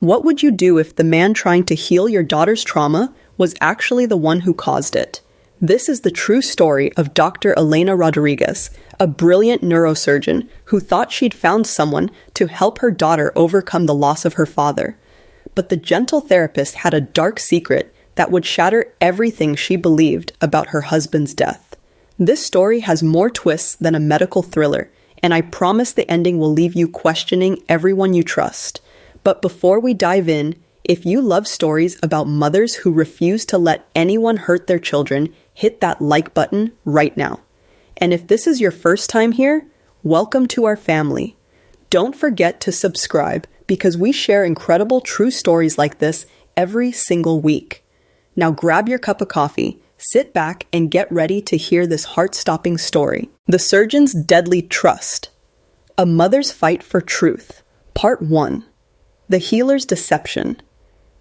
What would you do if the man trying to heal your daughter's trauma was actually the one who caused it? This is the true story of Dr. Elena Rodriguez, a brilliant neurosurgeon who thought she'd found someone to help her daughter overcome the loss of her father. But the gentle therapist had a dark secret that would shatter everything she believed about her husband's death. This story has more twists than a medical thriller, and I promise the ending will leave you questioning everyone you trust. But before we dive in, if you love stories about mothers who refuse to let anyone hurt their children, hit that like button right now. And if this is your first time here, welcome to our family. Don't forget to subscribe because we share incredible true stories like this every single week. Now grab your cup of coffee, sit back, and get ready to hear this heart-stopping story. The Surgeon's Deadly Trust. A Mother's Fight for Truth. Part 1. The Healer's Deception.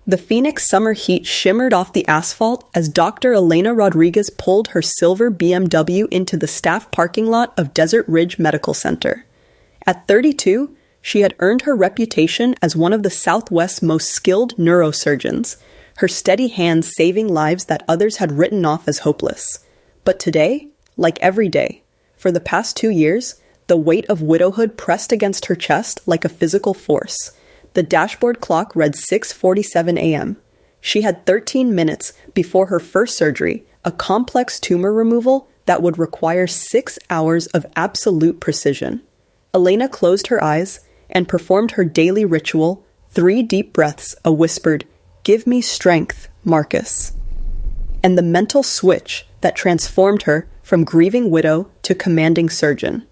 The Phoenix summer heat shimmered off the asphalt as Dr. Elena Rodriguez pulled her silver BMW into the staff parking lot of Desert Ridge Medical Center. At 32, she had earned her reputation as one of the Southwest's most skilled neurosurgeons, her steady hands saving lives that others had written off as hopeless. But today, like every day, for the past 2 years, the weight of widowhood pressed against her chest like a physical force. The dashboard clock read 6:47 a.m. She had 13 minutes before her first surgery, a complex tumor removal that would require 6 hours of absolute precision. Elena closed her eyes and performed her daily ritual, 3 deep breaths, a whispered, "Give me strength, Marcus." And the mental switch that transformed her from grieving widow to commanding surgeon.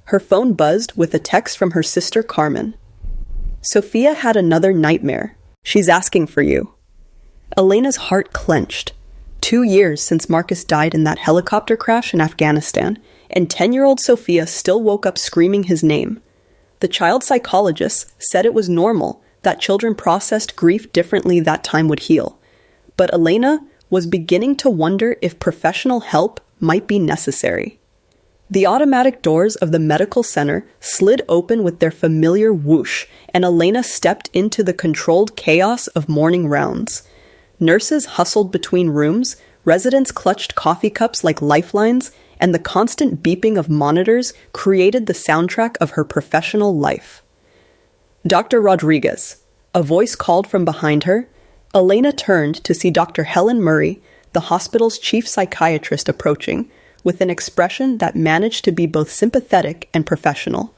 Her phone buzzed with a text from her sister Carmen. Sophia had another nightmare. She's asking for you. Elena's heart clenched. 2 years since Marcus died in that helicopter crash in Afghanistan, and 10-year-old Sophia still woke up screaming his name. The child psychologist said it was normal that children processed grief differently that time would heal. But Elena was beginning to wonder if professional help might be necessary. The automatic doors of the medical center slid open with their familiar whoosh, and Elena stepped into the controlled chaos of morning rounds. Nurses hustled between rooms, residents clutched coffee cups like lifelines, and the constant beeping of monitors created the soundtrack of her professional life. Dr. Rodriguez. A voice called from behind her. Elena turned to see Dr. Helen Murray, the hospital's chief psychiatrist, approaching, with an expression that managed to be both sympathetic and professional.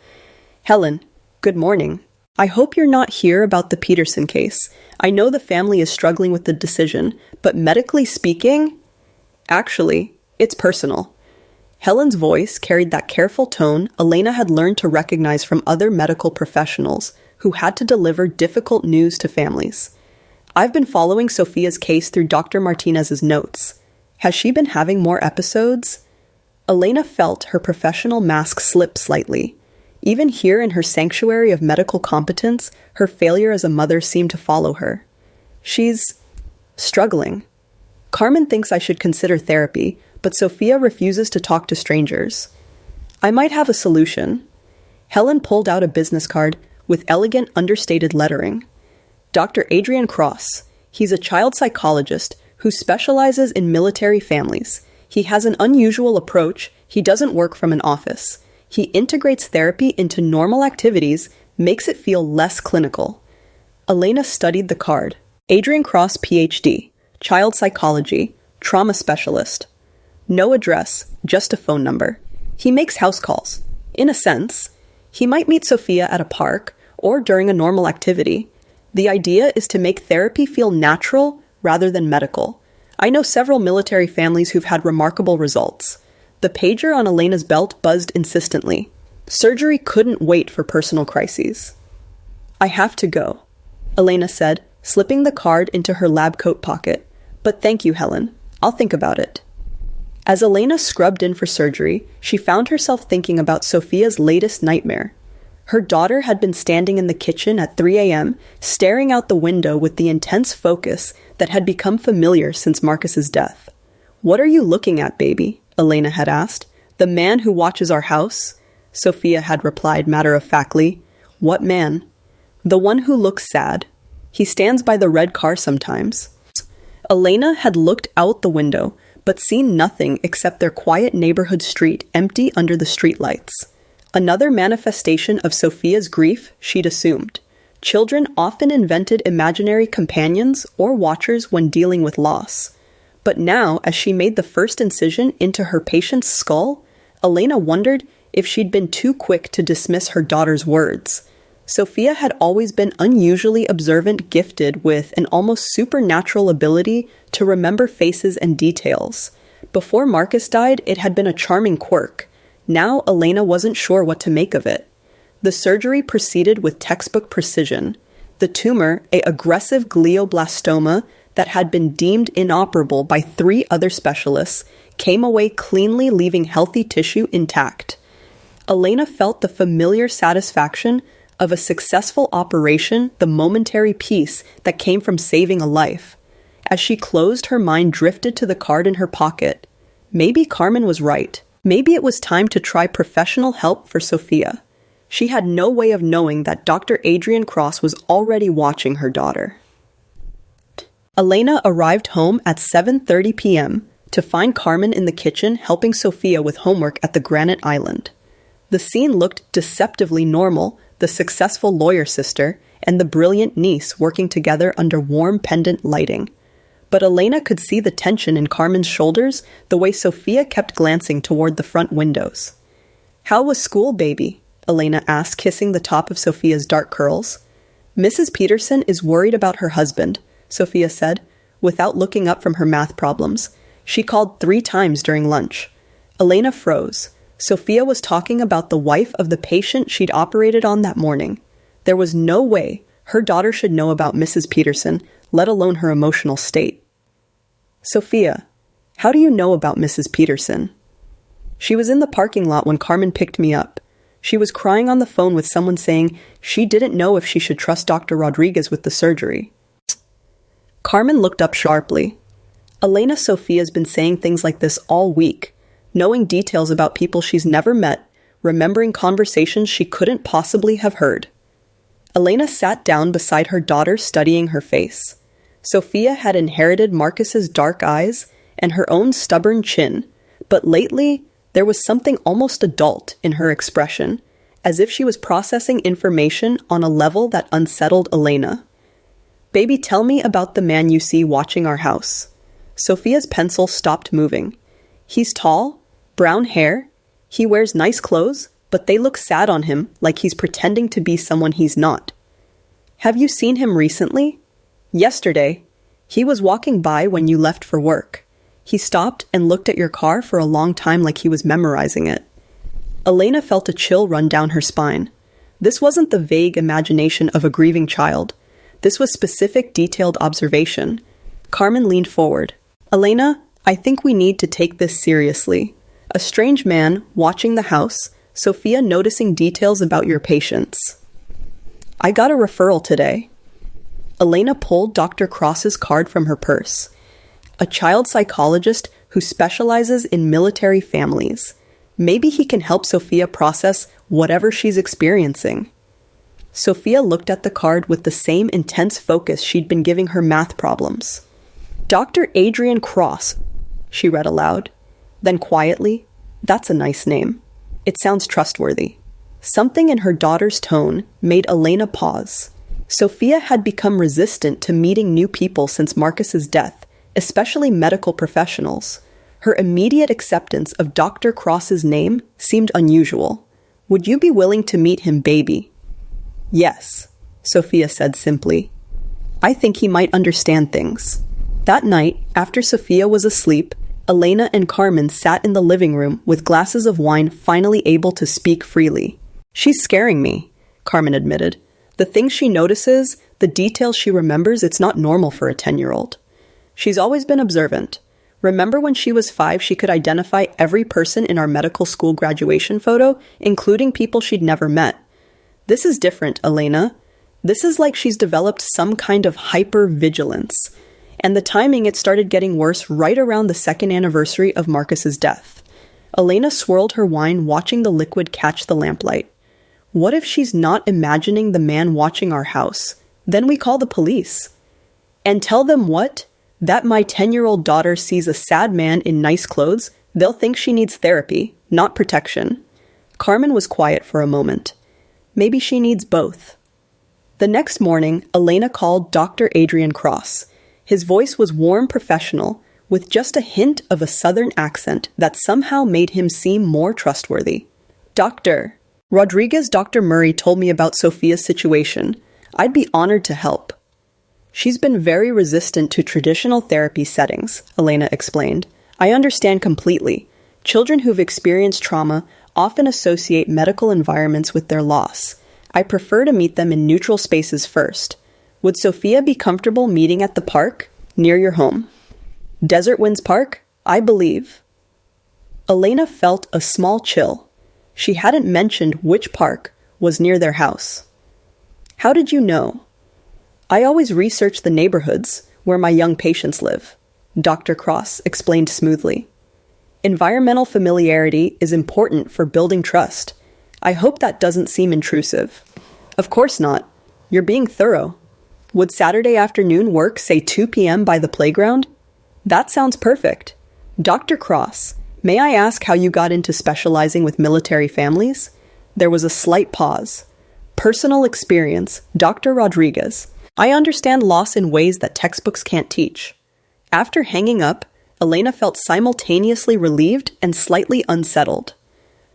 "Helen, good morning. I hope you're not here about the Peterson case. I know the family is struggling with the decision, but medically speaking, actually, it's personal." Helen's voice carried that careful tone Elena had learned to recognize from other medical professionals who had to deliver difficult news to families. "I've been following Sophia's case through Dr. Martinez's notes. Has she been having more episodes?" Elena felt her professional mask slip slightly. Even here in her sanctuary of medical competence, her failure as a mother seemed to follow her. "She's struggling. Carmen thinks I should consider therapy, but Sophia refuses to talk to strangers. I might have a solution." Helen pulled out a business card with elegant, understated lettering. "Dr. Adrian Cross. He's a child psychologist who specializes in military families. He has an unusual approach. He doesn't work from an office. He integrates therapy into normal activities, makes it feel less clinical." Elena studied the card. Adrian Cross, PhD, child psychology, trauma specialist. No address, just a phone number. He makes house calls. In a sense, he might meet Sophia at a park or during a normal activity. The idea is to make therapy feel natural rather than medical. I know several military families who've had remarkable results. The pager on Elena's belt buzzed insistently. Surgery couldn't wait for personal crises. "I have to go," Elena said, slipping the card into her lab coat pocket. "But thank you, Helen. I'll think about it." As Elena scrubbed in for surgery, she found herself thinking about Sophia's latest nightmare. Her daughter had been standing in the kitchen at 3 a.m., staring out the window with the intense focus that had become familiar since Marcus's death. "What are you looking at, baby?" Elena had asked. "The man who watches our house?" Sophia had replied matter-of-factly. "What man?" "The one who looks sad. He stands by the red car sometimes. Elena had looked out the window, but seen nothing except their quiet neighborhood street empty under the streetlights. Another manifestation of Sophia's grief, she'd assumed. Children often invented imaginary companions or watchers when dealing with loss. But now, as she made the first incision into her patient's skull, Elena wondered if she'd been too quick to dismiss her daughter's words. Sophia had always been unusually observant, gifted with an almost supernatural ability to remember faces and details. Before Marcus died, it had been a charming quirk. Now Elena wasn't sure what to make of it. The surgery proceeded with textbook precision. The tumor, an aggressive glioblastoma that had been deemed inoperable by 3 other specialists, came away cleanly, leaving healthy tissue intact. Elena felt the familiar satisfaction of a successful operation, the momentary peace that came from saving a life. As she closed, her mind drifted to the card in her pocket. Maybe Carmen was right. Maybe it was time to try professional help for Sophia. She had no way of knowing that Dr. Adrian Cross was already watching her daughter. Elena arrived home at 7:30 p.m. to find Carmen in the kitchen helping Sophia with homework at the Granite Island. The scene looked deceptively normal, the successful lawyer sister and the brilliant niece working together under warm pendant lighting. But Elena could see the tension in Carmen's shoulders the way Sophia kept glancing toward the front windows. "How was school, baby?" Elena asked, kissing the top of Sophia's dark curls. "Mrs. Peterson is worried about her husband," Sophia said, without looking up from her math problems. She called 3 times during lunch. Elena froze. Sophia was talking about the wife of the patient she'd operated on that morning. There was no way her daughter should know about Mrs. Peterson, let alone her emotional state. "Sophia, how do you know about Mrs. Peterson?" "She was in the parking lot when Carmen picked me up. She was crying on the phone with someone saying she didn't know if she should trust Dr. Rodriguez with the surgery." Carmen looked up sharply. Elena Sophia's been saying things like this all week, knowing details about people she's never met, remembering conversations she couldn't possibly have heard. Elena sat down beside her daughter, studying her face. Sophia had inherited Marcus's dark eyes and her own stubborn chin, but lately there was something almost adult in her expression, as if she was processing information on a level that unsettled Elena. "Baby, tell me about the man you see watching our house." Sophia's pencil stopped moving. "He's tall, brown hair. He wears nice clothes, but they look sad on him, like he's pretending to be someone he's not." "Have you seen him recently?" "Yesterday. He was walking by when you left for work. He stopped and looked at your car for a long time like he was memorizing it." Elena felt a chill run down her spine. This wasn't the vague imagination of a grieving child. This was specific, detailed observation. Carmen leaned forward. "Elena, I think we need to take this seriously. A strange man watching the house, Sophia noticing details about your patients." "I got a referral today." Elena pulled Dr. Cross's card from her purse. "A child psychologist who specializes in military families. Maybe he can help Sophia process whatever she's experiencing." Sophia looked at the card with the same intense focus she'd been giving her math problems. "Dr. Adrian Cross," she read aloud. Then quietly, "That's a nice name. It sounds trustworthy." Something in her daughter's tone made Elena pause. Sophia had become resistant to meeting new people since Marcus's death, especially medical professionals. Her immediate acceptance of Dr. Cross's name seemed unusual. "Would you be willing to meet him, baby?" "Yes," Sophia said simply. "I think he might understand things." That night, after Sophia was asleep, Elena and Carmen sat in the living room with glasses of wine, finally able to speak freely. "She's scaring me," Carmen admitted. "The things she notices, the details she remembers, it's not normal for a 10-year-old. She's always been observant. Remember when she was 5, she could identify every person in our medical school graduation photo, including people she'd never met. This is different, Elena. This is like she's developed some kind of hyper-vigilance. And the timing, it started getting worse right around the 2nd anniversary of Marcus's death." Elena swirled her wine, watching the liquid catch the lamplight. "What if she's not imagining the man watching our house, Then we call the police. And tell them what? That my 10-year-old daughter sees a sad man in nice clothes, they'll think she needs therapy, not protection. Carmen was quiet for a moment. Maybe she needs both. The next morning, Elena called Dr. Adrian Cross. His voice was warm, professional, with just a hint of a southern accent that somehow made him seem more trustworthy. Dr. Rodriguez, Dr. Murray told me about Sophia's situation. I'd be honored to help. She's been very resistant to traditional therapy settings, Elena explained. I understand completely. Children who've experienced trauma often associate medical environments with their loss. I prefer to meet them in neutral spaces first. Would Sophia be comfortable meeting at the park, near your home? Desert Winds Park? I believe. Elena felt a small chill. She hadn't mentioned which park was near their house. How did you know? I always research the neighborhoods where my young patients live, Dr. Cross explained smoothly. Environmental familiarity is important for building trust. I hope that doesn't seem intrusive. Of course not. You're being thorough. Would Saturday afternoon work, say 2 p.m. by the playground? That sounds perfect. Dr. Cross, may I ask how you got into specializing with military families? There was a slight pause. Personal experience, Dr. Rodriguez. I understand loss in ways that textbooks can't teach. After hanging up, Elena felt simultaneously relieved and slightly unsettled.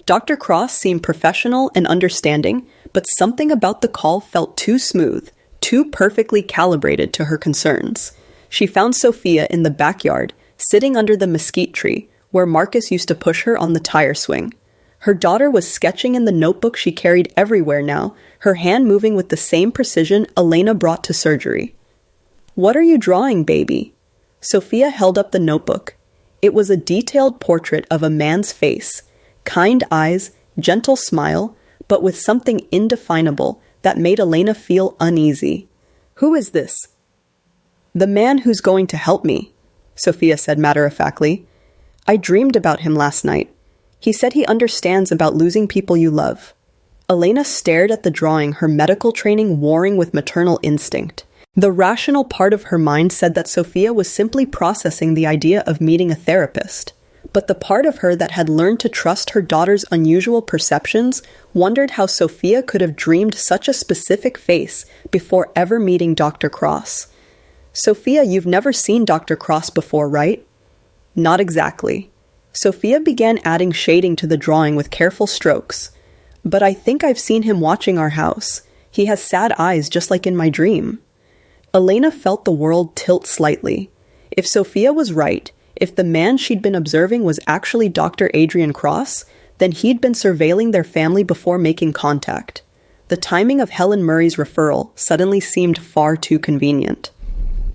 Dr. Cross seemed professional and understanding, but something about the call felt too smooth, too perfectly calibrated to her concerns. She found Sophia in the backyard, sitting under the mesquite tree, where Marcus used to push her on the tire swing. Her daughter was sketching in the notebook she carried everywhere now, her hand moving with the same precision Elena brought to surgery. What are you drawing, baby? Sophia held up the notebook. It was a detailed portrait of a man's face, kind eyes, gentle smile, but with something indefinable that made Elena feel uneasy. Who is this? The man who's going to help me, Sophia said matter-of-factly. I dreamed about him last night. He said he understands about losing people you love. Elena stared at the drawing, her medical training warring with maternal instinct. The rational part of her mind said that Sophia was simply processing the idea of meeting a therapist. But the part of her that had learned to trust her daughter's unusual perceptions wondered how Sophia could have dreamed such a specific face before ever meeting Dr. Cross. Sophia, you've never seen Dr. Cross before, right? Not exactly. Sophia began adding shading to the drawing with careful strokes. But I think I've seen him watching our house. He has sad eyes just like in my dream. Elena felt the world tilt slightly. If Sophia was right, if the man she'd been observing was actually Dr. Adrian Cross, then he'd been surveilling their family before making contact. The timing of Helen Murray's referral suddenly seemed far too convenient.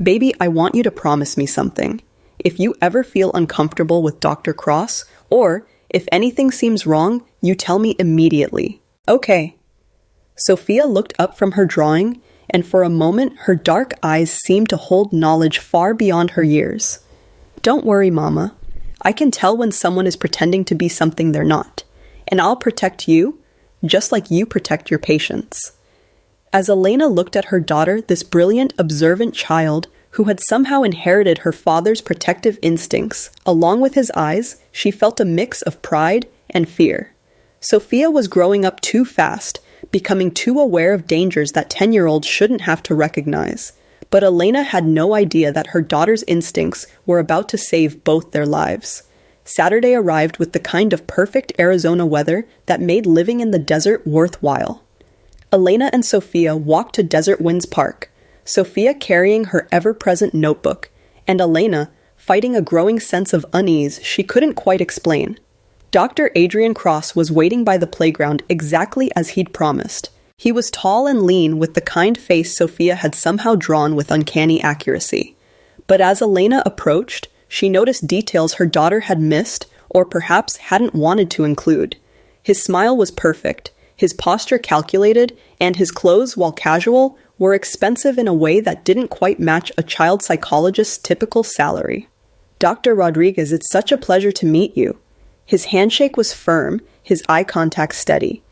Baby, I want you to promise me something. If you ever feel uncomfortable with Dr. Cross, or if anything seems wrong, you tell me immediately. Okay. Sophia looked up from her drawing, and for a moment her dark eyes seemed to hold knowledge far beyond her years. Don't worry, Mama. I can tell when someone is pretending to be something they're not, and I'll protect you, just like you protect your patients. As Elena looked at her daughter, this brilliant, observant child who had somehow inherited her father's protective instincts, along with his eyes, she felt a mix of pride and fear. Sophia was growing up too fast, becoming too aware of dangers that 10-year-olds shouldn't have to recognize. But Elena had no idea that her daughter's instincts were about to save both their lives. Saturday arrived with the kind of perfect Arizona weather that made living in the desert worthwhile. Elena and Sophia walked to Desert Winds Park, Sophia carrying her ever-present notebook, and Elena fighting a growing sense of unease she couldn't quite explain. Dr. Adrian Cross was waiting by the playground exactly as he'd promised. He was tall and lean with the kind face Sophia had somehow drawn with uncanny accuracy. But as Elena approached, she noticed details her daughter had missed or perhaps hadn't wanted to include. His smile was perfect, his posture calculated, and his clothes, while casual, were expensive in a way that didn't quite match a child psychologist's typical salary. Dr. Rodriguez, it's such a pleasure to meet you. His handshake was firm, his eye contact steady.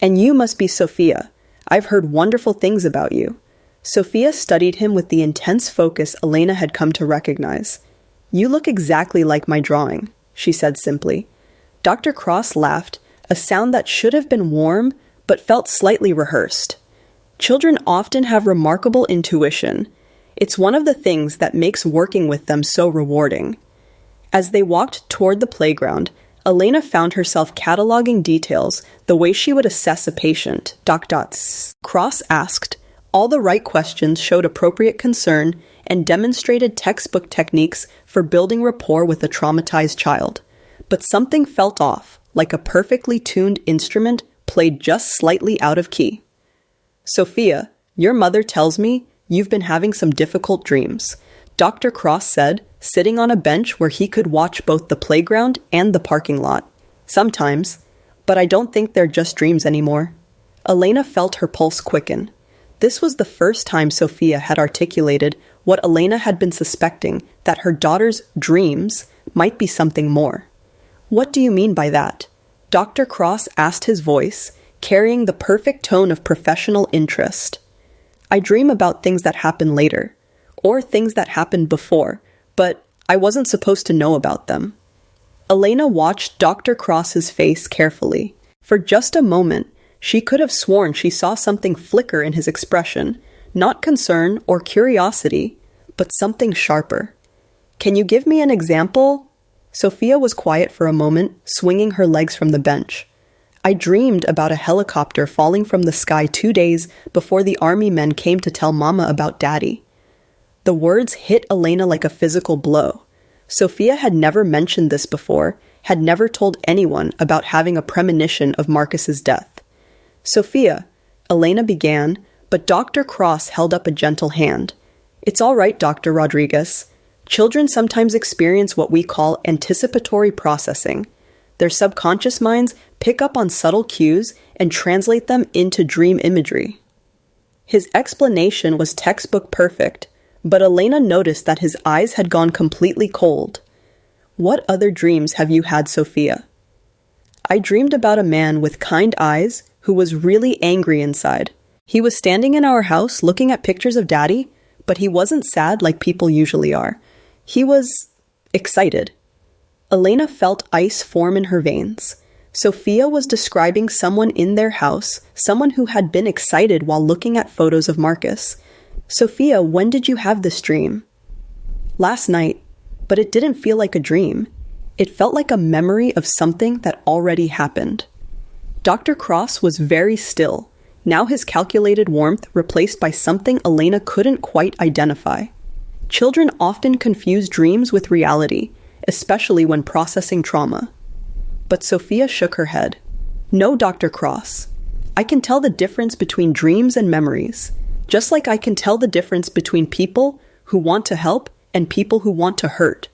And you must be Sophia. I've heard wonderful things about you. Sophia studied him with the intense focus Elena had come to recognize. "You look exactly like my drawing," she said simply. Dr. Cross laughed, a sound that should have been warm but felt slightly rehearsed. Children often have remarkable intuition. It's one of the things that makes working with them so rewarding. As they walked toward the playground, Elena found herself cataloging details the way she would assess a patient. Cross asked. All the right questions showed appropriate concern and demonstrated textbook techniques for building rapport with a traumatized child. But something felt off, like a perfectly tuned instrument played just slightly out of key. "Sophia, your mother tells me you've been having some difficult dreams," Dr. Cross said, sitting on a bench where he could watch both the playground and the parking lot. "Sometimes, but I don't think they're just dreams anymore." Elena felt her pulse quicken. This was the first time Sophia had articulated what Elena had been suspecting, that her daughter's dreams might be something more. "What do you mean by that?" Dr. Cross asked, his voice carrying the perfect tone of professional interest. "I dream about things that happen later, or things that happened before, but I wasn't supposed to know about them." Elena watched Dr. Cross's face carefully. For just a moment, she could have sworn she saw something flicker in his expression, not concern or curiosity, but something sharper. "Can you give me an example?" Sophia was quiet for a moment, swinging her legs from the bench. "I dreamed about a helicopter falling from the sky 2 days before the army men came to tell Mama about Daddy." The words hit Elena like a physical blow. Sophia had never mentioned this before, had never told anyone about having a premonition of Marcus's death. "Sophia," Elena began, but Dr. Cross held up a gentle hand. "It's all right, Dr. Rodriguez. Children sometimes experience what we call anticipatory processing. Their subconscious minds pick up on subtle cues and translate them into dream imagery." His explanation was textbook perfect, but Elena noticed that his eyes had gone completely cold. "What other dreams have you had, Sophia?" "I dreamed about a man with kind eyes who was really angry inside. He was standing in our house looking at pictures of Daddy, but he wasn't sad like people usually are. He was excited." Elena felt ice form in her veins. Sophia was describing someone in their house, someone who had been excited while looking at photos of Marcus. "Sophia, when did you have this dream?" "Last night, but it didn't feel like a dream. It felt like a memory of something that already happened." Dr. Cross was very still, now his calculated warmth replaced by something Elena couldn't quite identify. Children often confuse dreams with reality, especially when processing trauma. But Sophia shook her head. "No, Dr. Cross. I can tell the difference between dreams and memories, just like I can tell the difference between people who want to help and people who want to hurt."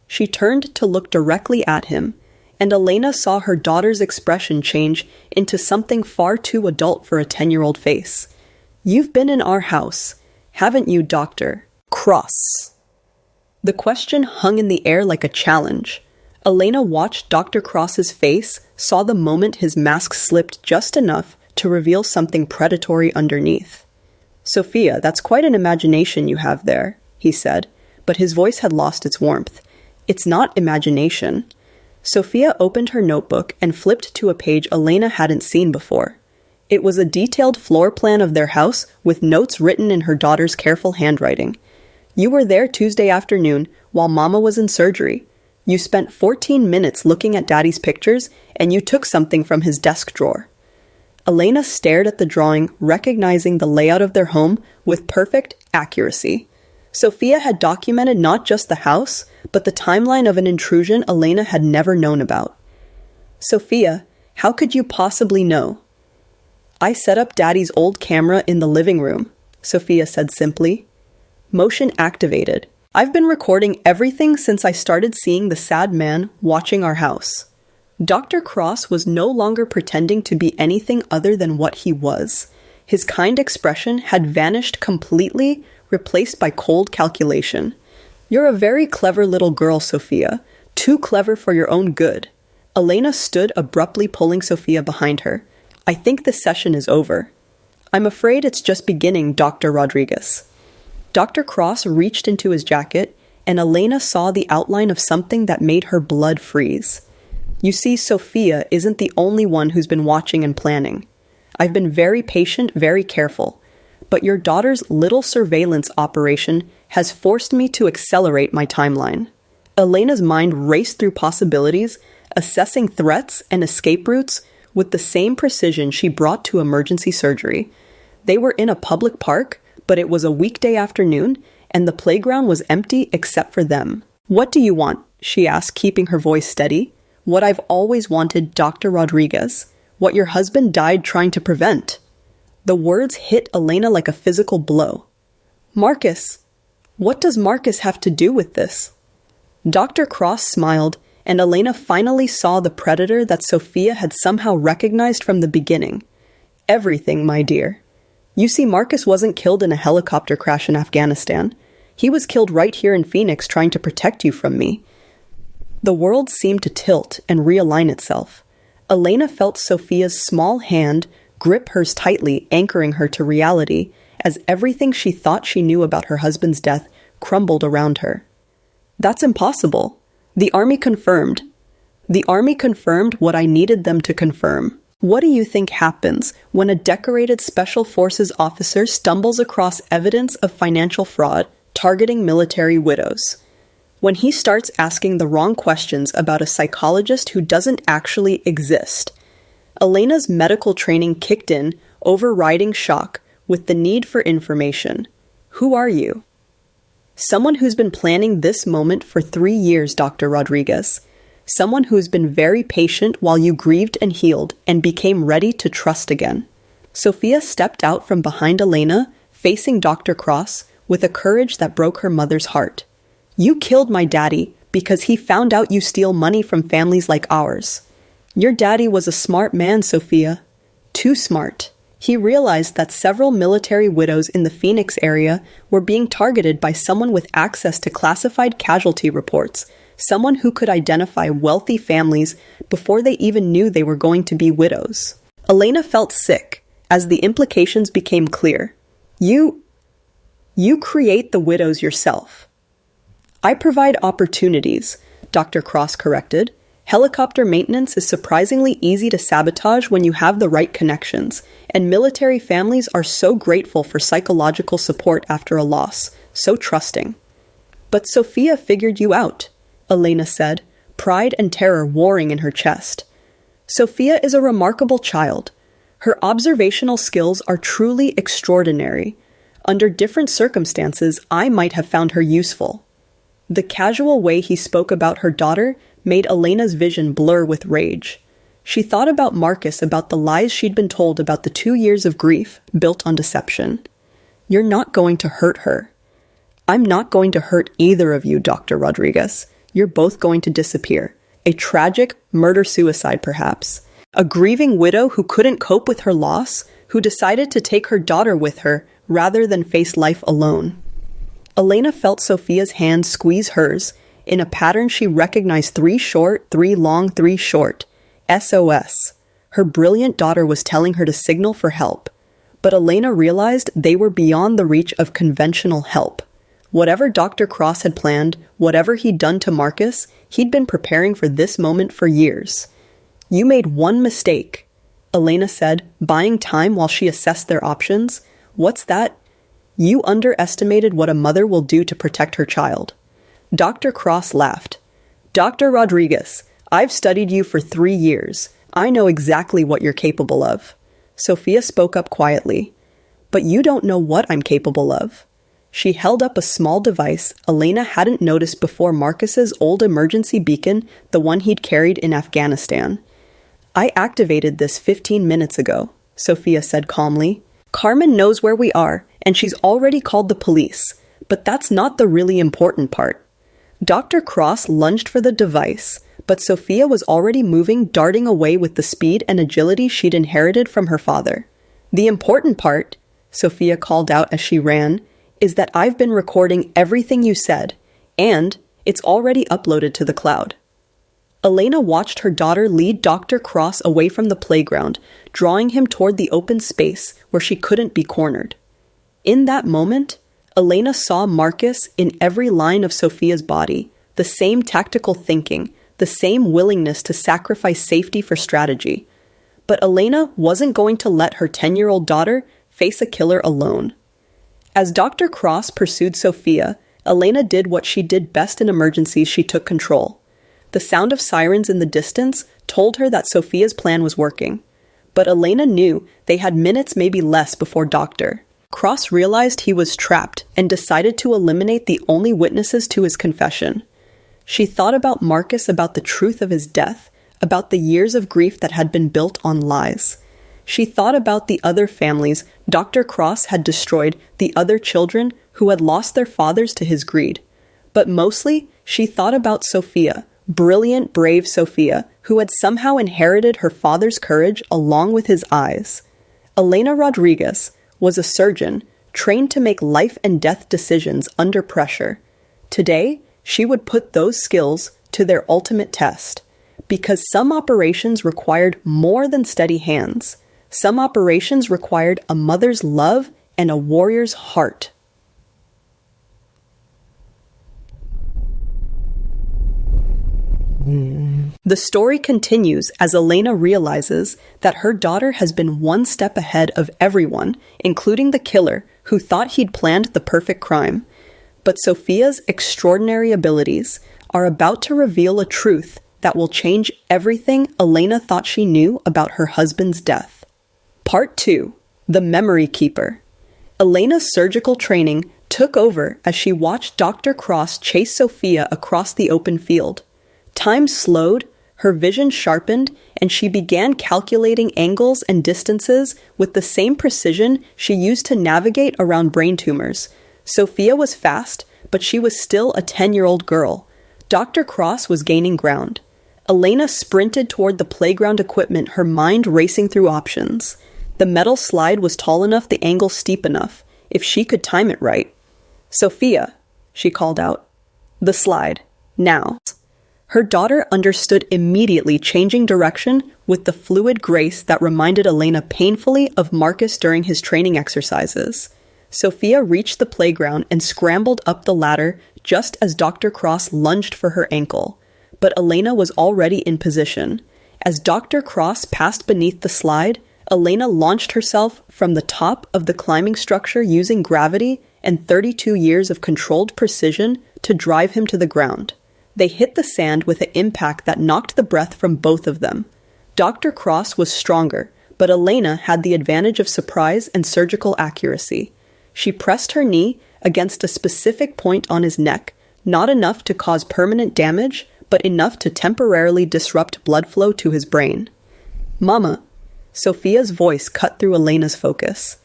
She turned to look directly at him, and Elena saw her daughter's expression change into something far too adult for a 10-year-old face. "You've been in our house, haven't you, Dr. Cross?" The question hung in the air like a challenge. Elena watched Dr. Cross's face, saw the moment his mask slipped just enough to reveal something predatory underneath. "Sophia, that's quite an imagination you have there," he said, but his voice had lost its warmth. "It's not imagination." Sophia opened her notebook and flipped to a page Elena hadn't seen before. It was a detailed floor plan of their house with notes written in her daughter's careful handwriting. "You were there Tuesday afternoon while Mama was in surgery. You spent 14 minutes looking at Daddy's pictures, and you took something from his desk drawer." Elena stared at the drawing, recognizing the layout of their home with perfect accuracy. Sophia had documented not just the house, but the timeline of an intrusion Elena had never known about. "Sophia, how could you possibly know?" "I set up Daddy's old camera in the living room," Sophia said simply. "Motion activated. I've been recording everything since I started seeing the sad man watching our house." Dr. Cross was no longer pretending to be anything other than what he was. His kind expression had vanished completely, replaced by cold calculation. "You're a very clever little girl, Sophia. Too clever for your own good." Elena stood abruptly, pulling Sophia behind her. "I think this session is over." I'm afraid it's just beginning, Dr. Rodriguez. Dr. Cross reached into his jacket, and Elena saw the outline of something that made her blood freeze. You see, Sophia isn't the only one who's been watching and planning. I've been very patient, very careful, but your daughter's little surveillance operation has forced me to accelerate my timeline. Elena's mind raced through possibilities, assessing threats and escape routes with the same precision she brought to emergency surgery. They were in a public park, but it was a weekday afternoon, and the playground was empty except for them. "What do you want?" she asked, keeping her voice steady. "What I've always wanted, Dr. Rodriguez. What your husband died trying to prevent." The words hit Elena like a physical blow. "Marcus? What does Marcus have to do with this?" Dr. Cross smiled, and Elena finally saw the predator that Sophia had somehow recognized from the beginning. "Everything, my dear. You see, Marcus wasn't killed in a helicopter crash in Afghanistan. He was killed right here in Phoenix trying to protect you from me." The world seemed to tilt and realign itself. Elena felt Sophia's small hand grip hers tightly, anchoring her to reality, as everything she thought she knew about her husband's death crumbled around her. "That's impossible. The Army confirmed. The Army confirmed what I needed them to confirm." What do you think happens when a decorated Special Forces officer stumbles across evidence of financial fraud targeting military widows? When he starts asking the wrong questions about a psychologist who doesn't actually exist. Elena's medical training kicked in, overriding shock with the need for information. "Who are you?" "Someone who's been planning this moment for 3 years, Dr. Rodriguez. Someone who's been very patient while you grieved and healed and became ready to trust again." Sophia stepped out from behind Elena, facing Dr. Cross, with a courage that broke her mother's heart. "You killed my daddy because he found out you steal money from families like ours." "Your daddy was a smart man, Sophia. Too smart. He realized that several military widows in the Phoenix area were being targeted by someone with access to classified casualty reports, someone who could identify wealthy families before they even knew they were going to be widows." Elena felt sick as the implications became clear. You create the widows yourself." "I provide opportunities," Dr. Cross corrected. "Helicopter maintenance is surprisingly easy to sabotage when you have the right connections, and military families are so grateful for psychological support after a loss, so trusting." "But Sophia figured you out," Elena said, pride and terror warring in her chest. "Sophia is a remarkable child. Her observational skills are truly extraordinary. Under different circumstances, I might have found her useful." The casual way he spoke about her daughter made Elena's vision blur with rage. She thought about Marcus, about the lies she'd been told about the 2 years of grief built on deception. "You're not going to hurt her." "I'm not going to hurt either of you, Dr. Rodriguez. You're both going to disappear. A tragic murder-suicide, perhaps. A grieving widow who couldn't cope with her loss, who decided to take her daughter with her rather than face life alone." Elena felt Sophia's hand squeeze hers in a pattern she recognized: 3 short, 3 long, 3 short. SOS. Her brilliant daughter was telling her to signal for help. But Elena realized they were beyond the reach of conventional help. Whatever Dr. Cross had planned, whatever he'd done to Marcus, he'd been preparing for this moment for years. "You made one mistake," Elena said, buying time while she assessed their options. "What's that?" "You underestimated what a mother will do to protect her child." Dr. Cross laughed. "Dr. Rodriguez, I've studied you for 3 years. I know exactly what you're capable of." Sophia spoke up quietly. "But you don't know what I'm capable of." She held up a small device Elena hadn't noticed before: Marcus's old emergency beacon, the one he'd carried in Afghanistan. "I activated this 15 minutes ago," Sophia said calmly. "Carmen knows where we are, and she's already called the police. But that's not the really important part." Dr. Cross lunged for the device, but Sophia was already moving, darting away with the speed and agility she'd inherited from her father. "The important part," Sophia called out as she ran, "is that I've been recording everything you said, and it's already uploaded to the cloud." Elena watched her daughter lead Dr. Cross away from the playground, drawing him toward the open space where she couldn't be cornered. In that moment, Elena saw Marcus in every line of Sophia's body, the same tactical thinking, the same willingness to sacrifice safety for strategy. But Elena wasn't going to let her 10-year-old daughter face a killer alone. As Dr. Cross pursued Sophia, Elena did what she did best in emergencies. She took control. The sound of sirens in the distance told her that Sophia's plan was working. But Elena knew they had minutes, maybe less, before Dr. Cross realized he was trapped and decided to eliminate the only witnesses to his confession. She thought about Marcus, about the truth of his death, about the years of grief that had been built on lies. She thought about the other families Dr. Cross had destroyed, the other children who had lost their fathers to his greed. But mostly, she thought about Sophia, brilliant, brave Sophia, who had somehow inherited her father's courage along with his eyes. Elena Rodriguez was a surgeon trained to make life and death decisions under pressure. Today, she would put those skills to their ultimate test. Because some operations required more than steady hands. Some operations required a mother's love and a warrior's heart. The story continues as Elena realizes that her daughter has been one step ahead of everyone, including the killer who thought he'd planned the perfect crime. But Sophia's extraordinary abilities are about to reveal a truth that will change everything Elena thought she knew about her husband's death. Part 2. The Memory Keeper. Elena's surgical training took over as she watched Dr. Cross chase Sophia across the open field. Time slowed, her vision sharpened, and she began calculating angles and distances with the same precision she used to navigate around brain tumors. Sophia was fast, but she was still a 10-year-old girl. Dr. Cross was gaining ground. Elena sprinted toward the playground equipment, her mind racing through options. The metal slide was tall enough, the angle steep enough, if she could time it right. "Sophia," she called out. "The slide. Now." Her daughter understood immediately, changing direction with the fluid grace that reminded Elena painfully of Marcus during his training exercises. Sophia reached the playground and scrambled up the ladder just as Dr. Cross lunged for her ankle. But Elena was already in position. As Dr. Cross passed beneath the slide, Elena launched herself from the top of the climbing structure using gravity and 32 years of controlled precision to drive him to the ground. They hit the sand with an impact that knocked the breath from both of them. Dr. Cross was stronger, but Elena had the advantage of surprise and surgical accuracy. She pressed her knee against a specific point on his neck, not enough to cause permanent damage, but enough to temporarily disrupt blood flow to his brain. "Mama," Sophia's voice cut through Elena's focus.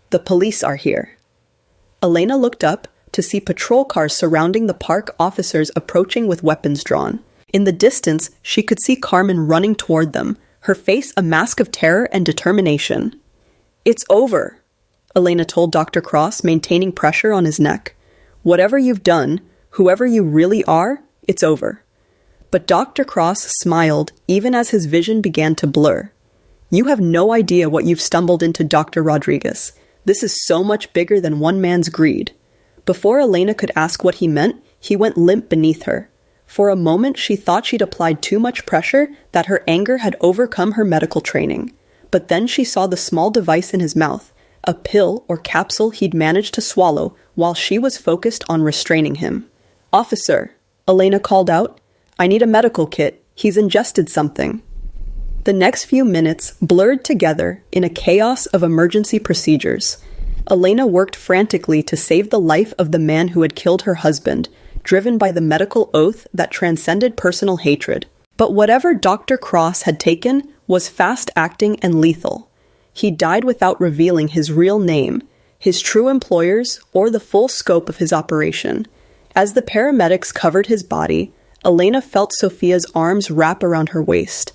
"The police are here." Elena looked up to see patrol cars surrounding the park, officers approaching with weapons drawn. In the distance, she could see Carmen running toward them, her face a mask of terror and determination. "It's over," Elena told Dr. Cross, maintaining pressure on his neck. "Whatever you've done, whoever you really are, it's over." But Dr. Cross smiled even as his vision began to blur. "You have no idea what you've stumbled into, Dr. Rodriguez. This is so much bigger than one man's greed." Before Elena could ask what he meant, he went limp beneath her. For a moment, she thought she'd applied too much pressure, that her anger had overcome her medical training. But then she saw the small device in his mouth, a pill or capsule he'd managed to swallow while she was focused on restraining him. "Officer," Elena called out, "I need a medical kit. He's ingested something." The next few minutes blurred together in a chaos of emergency procedures. Elena worked frantically to save the life of the man who had killed her husband, driven by the medical oath that transcended personal hatred. But whatever Dr. Cross had taken was fast-acting and lethal. He died without revealing his real name, his true employers, or the full scope of his operation. As the paramedics covered his body, Elena felt Sophia's arms wrap around her waist.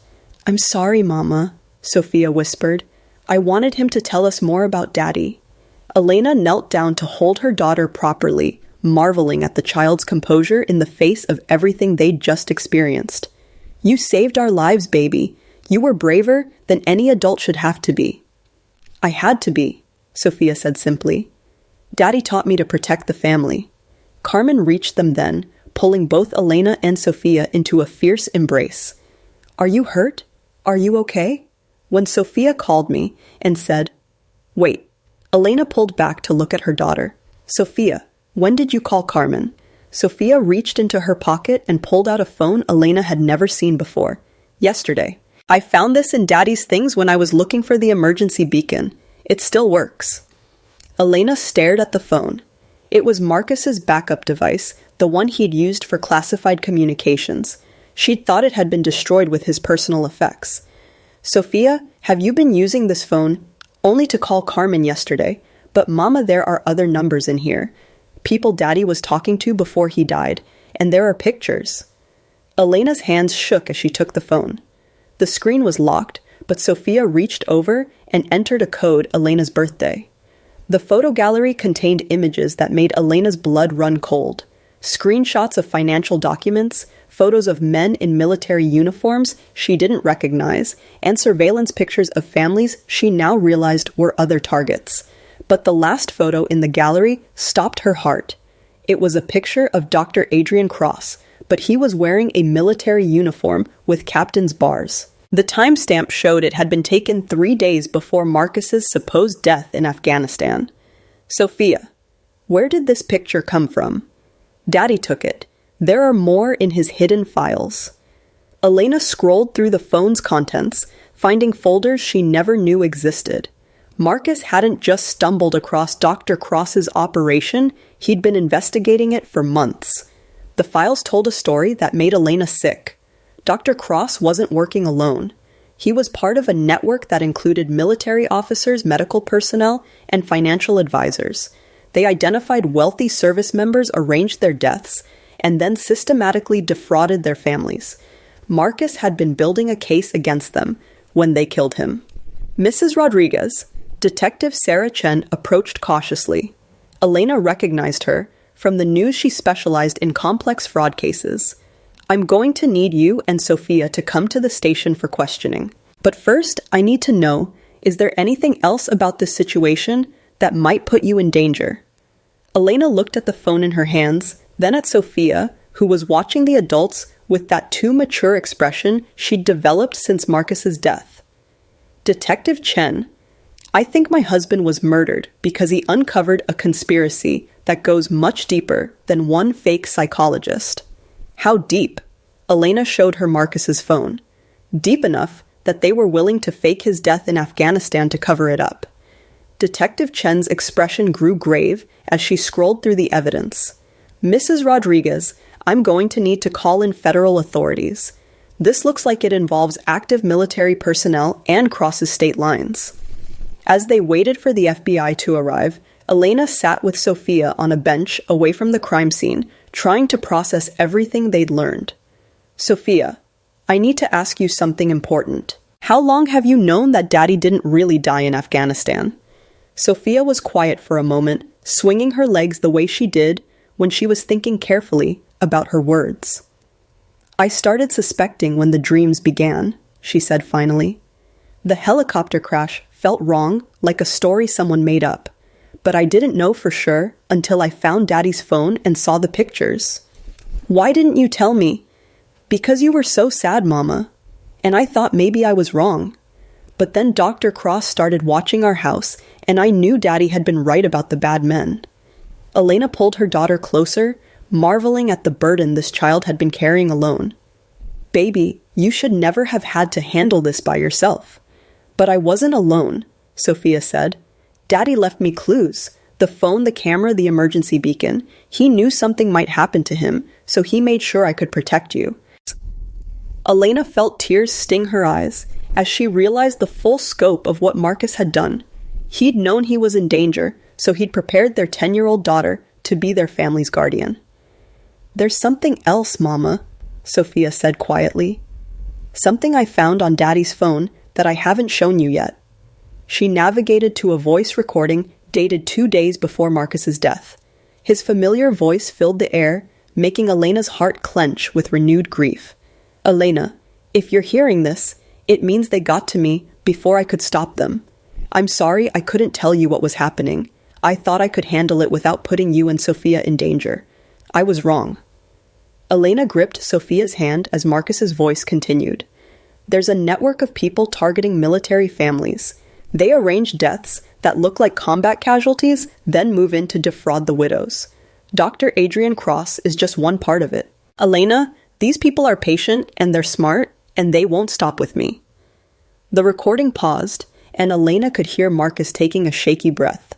"I'm sorry, Mama," Sophia whispered. "I wanted him to tell us more about Daddy." Elena knelt down to hold her daughter properly, marveling at the child's composure in the face of everything they'd just experienced. You saved our lives, baby. You were braver than any adult should have to be. I had to be, Sophia said simply. Daddy taught me to protect the family. Carmen reached them then, pulling both Elena and Sophia into a fierce embrace. Are you hurt? Are you okay? When Sophia called me and said, Wait, Elena pulled back to look at her daughter. Sophia, when did you call Carmen? Sophia reached into her pocket and pulled out a phone Elena had never seen before. Yesterday. I found this in Daddy's things when I was looking for the emergency beacon. It still works. Elena stared at the phone. It was Marcus's backup device, the one he'd used for classified communications. She'd thought it had been destroyed with his personal effects. Sophia, have you been using this phone? Only to call Carmen yesterday. But Mama, there are other numbers in here. People Daddy was talking to before he died. And there are pictures. Elena's hands shook as she took the phone. The screen was locked, but Sophia reached over and entered a code Elena's birthday. The photo gallery contained images that made Elena's blood run cold. Screenshots of financial documents, photos of men in military uniforms she didn't recognize, and surveillance pictures of families she now realized were other targets. But the last photo in the gallery stopped her heart. It was a picture of Dr. Adrian Cross, but he was wearing a military uniform with captain's bars. The timestamp showed it had been taken 3 days before Marcus's supposed death in Afghanistan. Sophia, where did this picture come from? Daddy took it. There are more in his hidden files. Elena scrolled through the phone's contents, finding folders she never knew existed. Marcus hadn't just stumbled across Dr. Cross's operation, he'd been investigating it for months. The files told a story that made Elena sick. Dr. Cross wasn't working alone. He was part of a network that included military officers, medical personnel, and financial advisors. They identified wealthy service members, arranged their deaths, and then systematically defrauded their families. Marcus had been building a case against them when they killed him. Mrs. Rodriguez, Detective Sarah Chen approached cautiously. Elena recognized her. From the news, she specialized in complex fraud cases. I'm going to need you and Sophia to come to the station for questioning. But first, I need to know, is there anything else about this situation that might put you in danger? Elena looked at the phone in her hands, then at Sophia, who was watching the adults with that too mature expression she'd developed since Marcus's death. Detective Chen, I think my husband was murdered because he uncovered a conspiracy that goes much deeper than one fake psychologist. How deep? Elena showed her Marcus's phone. Deep enough that they were willing to fake his death in Afghanistan to cover it up. Detective Chen's expression grew grave as she scrolled through the evidence. Mrs. Rodriguez, I'm going to need to call in federal authorities. This looks like it involves active military personnel and crosses state lines. As they waited for the FBI to arrive, Elena sat with Sophia on a bench away from the crime scene, trying to process everything they'd learned. Sophia, I need to ask you something important. How long have you known that Daddy didn't really die in Afghanistan? Sophia was quiet for a moment, swinging her legs the way she did when she was thinking carefully about her words. I started suspecting when the dreams began, she said finally. The helicopter crash felt wrong, like a story someone made up. But I didn't know for sure until I found Daddy's phone and saw the pictures. Why didn't you tell me? Because you were so sad, Mama. And I thought maybe I was wrong. But then Dr. Cross started watching our house, and I knew Daddy had been right about the bad men. Elena pulled her daughter closer, marveling at the burden this child had been carrying alone. Baby, you should never have had to handle this by yourself. But I wasn't alone, Sophia said. Daddy left me clues. The phone, the camera, the emergency beacon. He knew something might happen to him, so he made sure I could protect you. Elena felt tears sting her eyes as she realized the full scope of what Marcus had done. He'd known he was in danger, so he'd prepared their 10-year-old daughter to be their family's guardian. There's something else, Mama, Sophia said quietly. Something I found on Daddy's phone that I haven't shown you yet. She navigated to a voice recording dated 2 days before Marcus's death. His familiar voice filled the air, making Elena's heart clench with renewed grief. Elena, If you're hearing this, it means they got to me before I could stop them. I'm sorry I couldn't tell you what was happening. I thought I could handle it without putting you and Sophia in danger. I was wrong." Elena gripped Sophia's hand as Marcus's voice continued. "There's a network of people targeting military families. They arrange deaths that look like combat casualties, then move in to defraud the widows. Dr. Adrian Cross is just one part of it. Elena, these people are patient and they're smart, and they won't stop with me." The recording paused, and Elena could hear Marcus taking a shaky breath.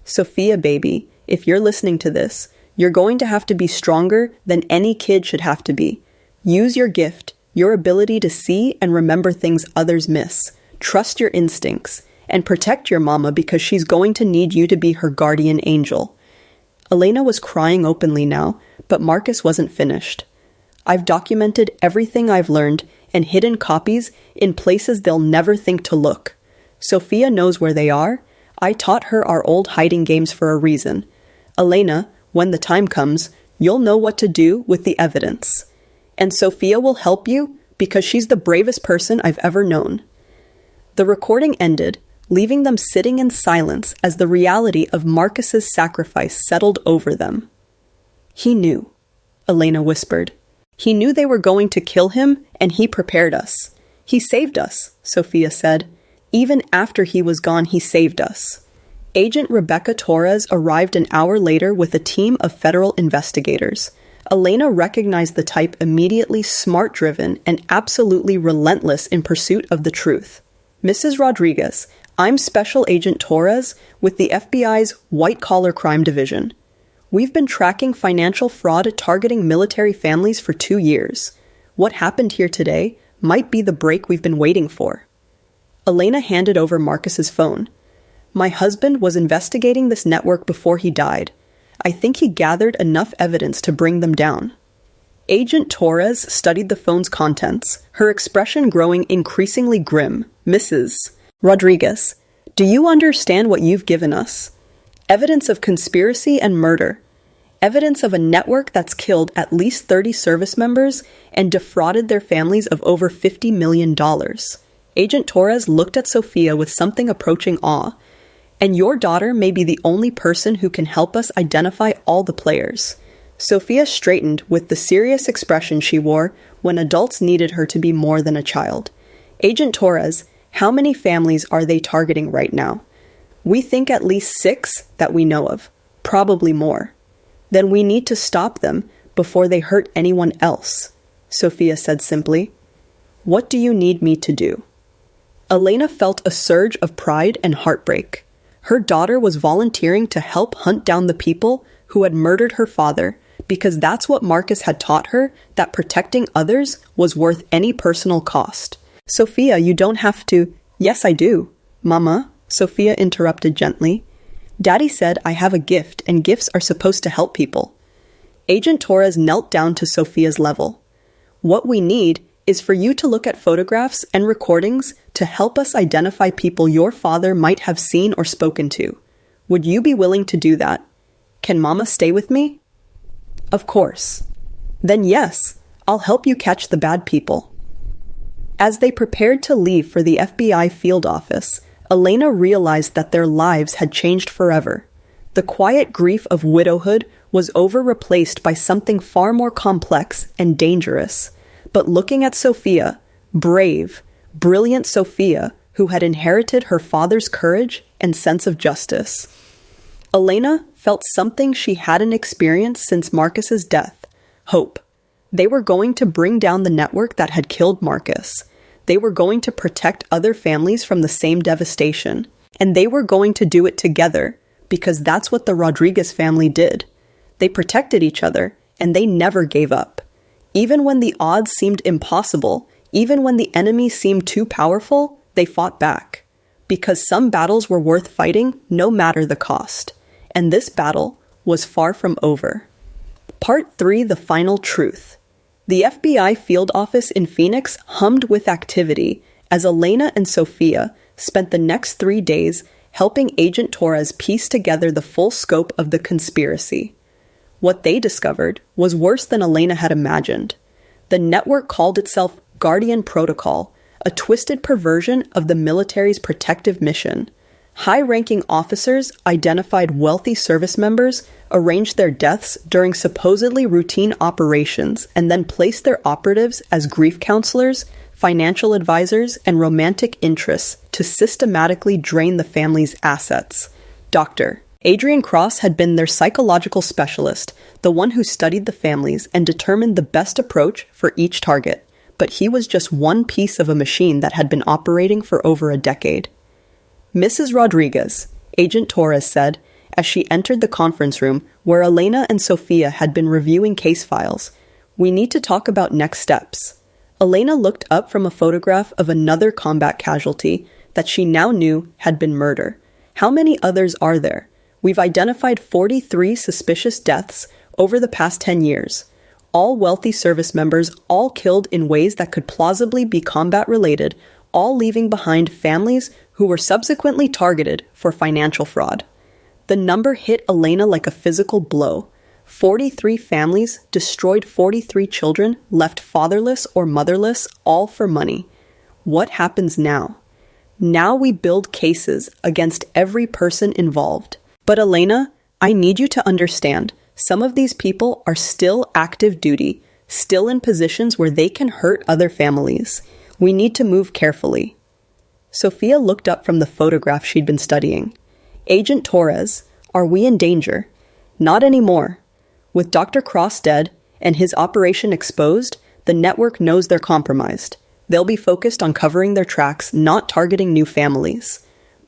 "Sophia, baby, if you're listening to this, you're going to have to be stronger than any kid should have to be. Use your gift, your ability to see and remember things others miss. Trust your instincts, and protect your mama because she's going to need you to be her guardian angel." Elena was crying openly now, but Marcus wasn't finished. "I've documented everything I've learned and hidden copies in places they'll never think to look. Sophia knows where they are. I taught her our old hiding games for a reason. Elena, when the time comes, you'll know what to do with the evidence. And Sophia will help you because she's the bravest person I've ever known." The recording ended, leaving them sitting in silence as the reality of Marcus's sacrifice settled over them. "He knew," Elena whispered. "He knew they were going to kill him, and he prepared us. He saved us," Sophia said. "Even after he was gone, he saved us." Agent Rebecca Torres arrived an hour later with a team of federal investigators. Elena recognized the type immediately, smart-driven, and absolutely relentless in pursuit of the truth. "Mrs. Rodriguez, I'm Special Agent Torres with the FBI's White-Collar Crime Division. We've been tracking financial fraud targeting military families for 2 years. What happened here today might be the break we've been waiting for." Elena handed over Marcus's phone. "My husband was investigating this network before he died. I think he gathered enough evidence to bring them down." Agent Torres studied the phone's contents, her expression growing increasingly grim. "Mrs. Rodriguez, do you understand what you've given us? Evidence of conspiracy and murder. Evidence of a network that's killed at least 30 service members and defrauded their families of over $50 million. Agent Torres looked at Sophia with something approaching awe. "And your daughter may be the only person who can help us identify all the players." Sophia straightened with the serious expression she wore when adults needed her to be more than a child. "Agent Torres, how many families are they targeting right now?" "We think at least 6 that we know of. Probably more." "Then we need to stop them before they hurt anyone else," Sophia said simply. "What do you need me to do?" Elena felt a surge of pride and heartbreak. Her daughter was volunteering to help hunt down the people who had murdered her father because that's what Marcus had taught her, that protecting others was worth any personal cost. "Sophia, you don't have to—" "Yes, I do, Mama," Sophia interrupted gently. "Daddy said I have a gift and gifts are supposed to help people." Agent Torres knelt down to Sophia's level. "What we need is for you to look at photographs and recordings to help us identify people your father might have seen or spoken to. Would you be willing to do that? Can Mama stay with me?" "Of course." "Then yes, I'll help you catch the bad people." As they prepared to leave for the FBI field office, Elena realized that their lives had changed forever. The quiet grief of widowhood was replaced by something far more complex and dangerous. But looking at Sophia, brave, brilliant Sophia, who had inherited her father's courage and sense of justice, Elena felt something she hadn't experienced since Marcus's death: hope. They were going to bring down the network that had killed Marcus. They were going to protect other families from the same devastation. And they were going to do it together, because that's what the Rodriguez family did. They protected each other, and they never gave up. Even when the odds seemed impossible, even when the enemy seemed too powerful, they fought back. Because some battles were worth fighting, no matter the cost. And this battle was far from over. Part 3: The Final Truth. The FBI field office in Phoenix hummed with activity as Elena and Sophia spent the next 3 days helping Agent Torres piece together the full scope of the conspiracy. What they discovered was worse than Elena had imagined. The network called itself Guardian Protocol, a twisted perversion of the military's protective mission. High-ranking officers identified wealthy service members, arranged their deaths during supposedly routine operations, and then placed their operatives as grief counselors, financial advisors, and romantic interests to systematically drain the family's assets. Dr. Adrian Cross had been their psychological specialist, the one who studied the families and determined the best approach for each target. But he was just one piece of a machine that had been operating for over a decade. Mrs. Rodriguez, Agent Torres said, as she entered the conference room where Elena and Sophia had been reviewing case files, "We need to talk about next steps." Elena looked up from a photograph of another combat casualty that she now knew had been murder. "How many others are there? We've identified 43 suspicious deaths over the past 10 years. All wealthy service members, all killed in ways that could plausibly be combat-related, all leaving behind families who were subsequently targeted for financial fraud." The number hit Elena like a physical blow. 43 families destroyed, 43 children left fatherless or motherless, all for money. What happens now? Now we build cases against every person involved. But Elena, I need you to understand, some of these people are still active duty, still in positions where they can hurt other families. We need to move carefully. Sophia looked up from the photograph she'd been studying. "Agent Torres, are we in danger?" "Not anymore. With Dr. Cross dead and his operation exposed, the network knows they're compromised. They'll be focused on covering their tracks, not targeting new families."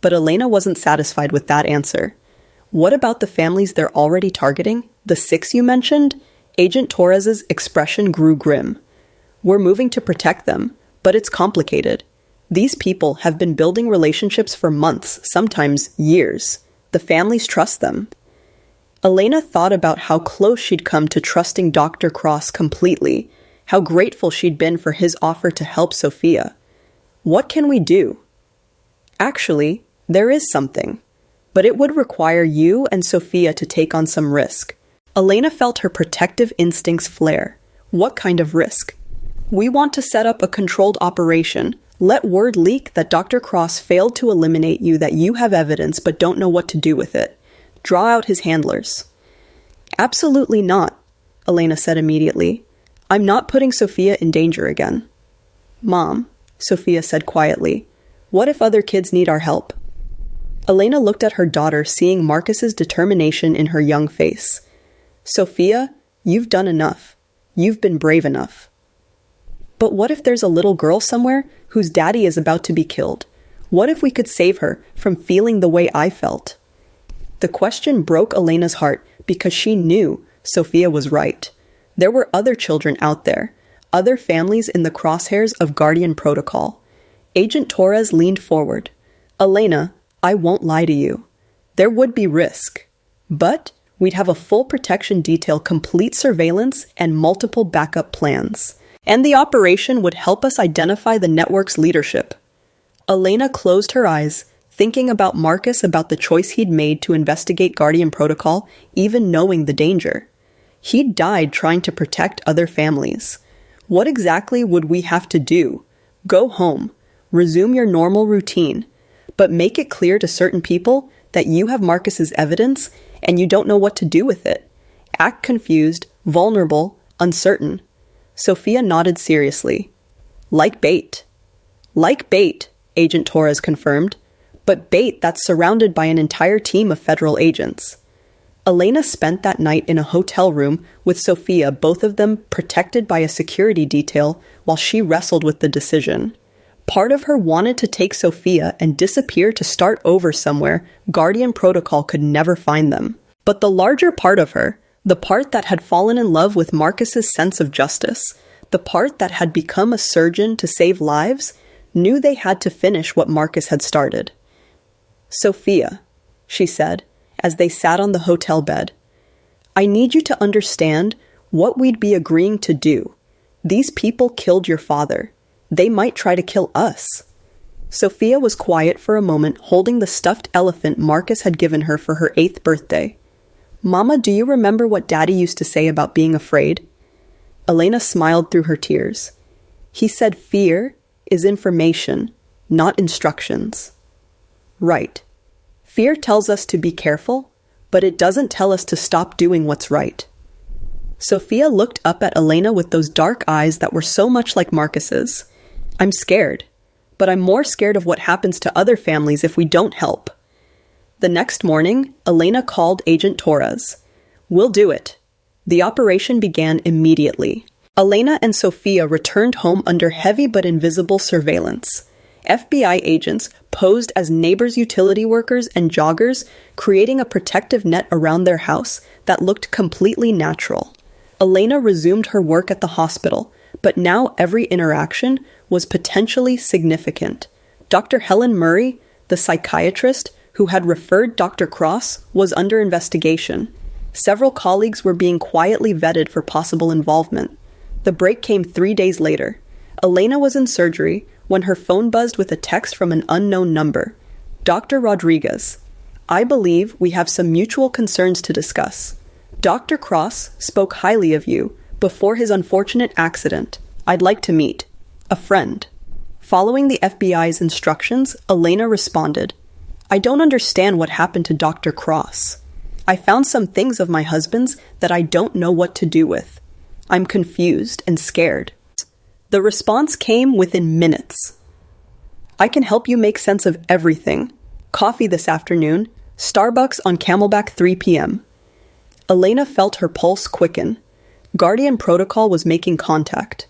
But Elena wasn't satisfied with that answer. "What about the families they're already targeting? The 6 you mentioned?" Agent Torres's expression grew grim. "We're moving to protect them, but it's complicated. These people have been building relationships for months, sometimes years. The families trust them." Elena thought about how close she'd come to trusting Dr. Cross completely, how grateful she'd been for his offer to help Sophia. "What can we do?" "Actually, there is something. But it would require you and Sophia to take on some risk." Elena felt her protective instincts flare. "What kind of risk?" "We want to set up a controlled operation. Let word leak that Dr. Cross failed to eliminate you, that you have evidence but don't know what to do with it. Draw out his handlers." "Absolutely not," Elena said immediately. "I'm not putting Sophia in danger again." "Mom," Sophia said quietly, "what if other kids need our help?" Elena looked at her daughter, seeing Marcus's determination in her young face. "Sophia, you've done enough. You've been brave enough." "But what if there's a little girl somewhere whose daddy is about to be killed? What if we could save her from feeling the way I felt?" The question broke Elena's heart because she knew Sophia was right. There were other children out there, other families in the crosshairs of Guardian Protocol. Agent Torres leaned forward. "Elena, I won't lie to you. There would be risk. But we'd have a full protection detail, complete surveillance, and multiple backup plans. And the operation would help us identify the network's leadership." Elena closed her eyes, thinking about Marcus, about the choice he'd made to investigate Guardian Protocol, even knowing the danger. He'd died trying to protect other families. What exactly would we have to do? Go home, resume your normal routine, but make it clear to certain people that you have Marcus's evidence and you don't know what to do with it. Act confused, vulnerable, uncertain. Sophia nodded seriously. "Like bait." "Like bait," Agent Torres confirmed, "but bait that's surrounded by an entire team of federal agents." Elena spent that night in a hotel room with Sophia, both of them protected by a security detail, while she wrestled with the decision. Part of her wanted to take Sophia and disappear to start over somewhere Guardian Protocol could never find them. But the larger part of her, the part that had fallen in love with Marcus's sense of justice, the part that had become a surgeon to save lives, knew they had to finish what Marcus had started. "Sophia," she said, as they sat on the hotel bed, "I need you to understand what we'd be agreeing to do. These people killed your father. They might try to kill us." Sophia was quiet for a moment, holding the stuffed elephant Marcus had given her for her 8th birthday. "Mama, do you remember what Daddy used to say about being afraid?" Elena smiled through her tears. He said fear is information, not instructions. Right. Fear tells us to be careful, but it doesn't tell us to stop doing what's right. Sophia looked up at Elena with those dark eyes that were so much like Marcus's. I'm scared, but I'm more scared of what happens to other families if we don't help. The next morning, Elena called Agent Torres. We'll do it. The operation began immediately. Elena and Sophia returned home under heavy but invisible surveillance. FBI agents posed as neighbors' utility workers and joggers, creating a protective net around their house that looked completely natural. Elena resumed her work at the hospital, but now every interaction was potentially significant. Dr. Helen Murray, the psychiatrist who had referred Dr. Cross, was under investigation. Several colleagues were being quietly vetted for possible involvement. The break came 3 days later. Elena was in surgery when her phone buzzed with a text from an unknown number. Dr. Rodriguez, I believe we have some mutual concerns to discuss. Dr. Cross spoke highly of you before his unfortunate accident. I'd like to meet. A friend. Following the FBI's instructions, Elena responded, I don't understand what happened to Dr. Cross. I found some things of my husband's that I don't know what to do with. I'm confused and scared. The response came within minutes. I can help you make sense of everything. Coffee this afternoon. Starbucks on Camelback 3 p.m. Elena felt her pulse quicken. Guardian Protocol was making contact.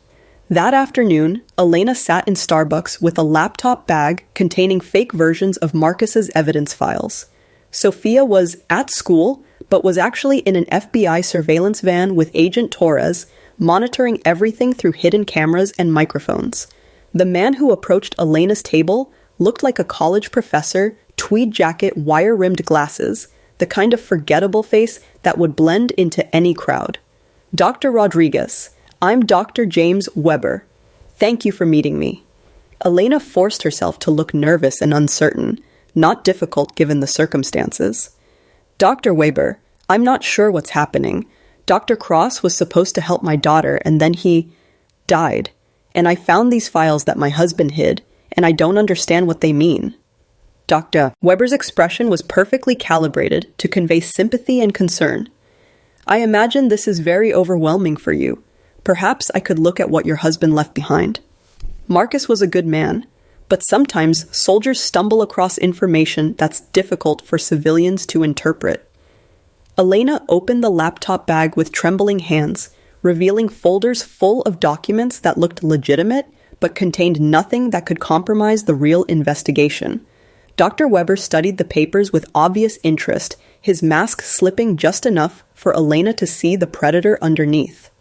That afternoon, Elena sat in Starbucks with a laptop bag containing fake versions of Marcus's evidence files. Sophia was at school, but was actually in an FBI surveillance van with Agent Torres, monitoring everything through hidden cameras and microphones. The man who approached Elena's table looked like a college professor, tweed jacket, wire-rimmed glasses, the kind of forgettable face that would blend into any crowd. Dr. Rodriguez, I'm Dr. James Weber. Thank you for meeting me. Elena forced herself to look nervous and uncertain, not difficult given the circumstances. Dr. Weber, I'm not sure what's happening. Dr. Cross was supposed to help my daughter, and then he died. And I found these files that my husband hid, and I don't understand what they mean. Dr. Weber's expression was perfectly calibrated to convey sympathy and concern. I imagine this is very overwhelming for you. Perhaps I could look at what your husband left behind. Marcus was a good man, but sometimes soldiers stumble across information that's difficult for civilians to interpret. Elena opened the laptop bag with trembling hands, revealing folders full of documents that looked legitimate but contained nothing that could compromise the real investigation. Dr. Weber studied the papers with obvious interest, his mask slipping just enough for Elena to see the predator underneath.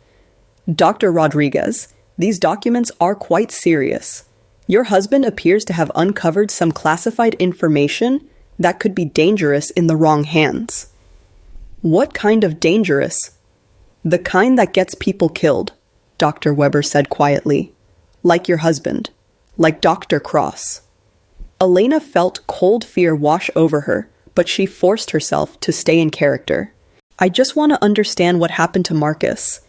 Dr. Rodriguez, these documents are quite serious. Your husband appears to have uncovered some classified information that could be dangerous in the wrong hands. What kind of dangerous? The kind that gets people killed, Dr. Weber said quietly. Like your husband. Like Dr. Cross. Elena felt cold fear wash over her, but she forced herself to stay in character. I just want to understand what happened to Marcus.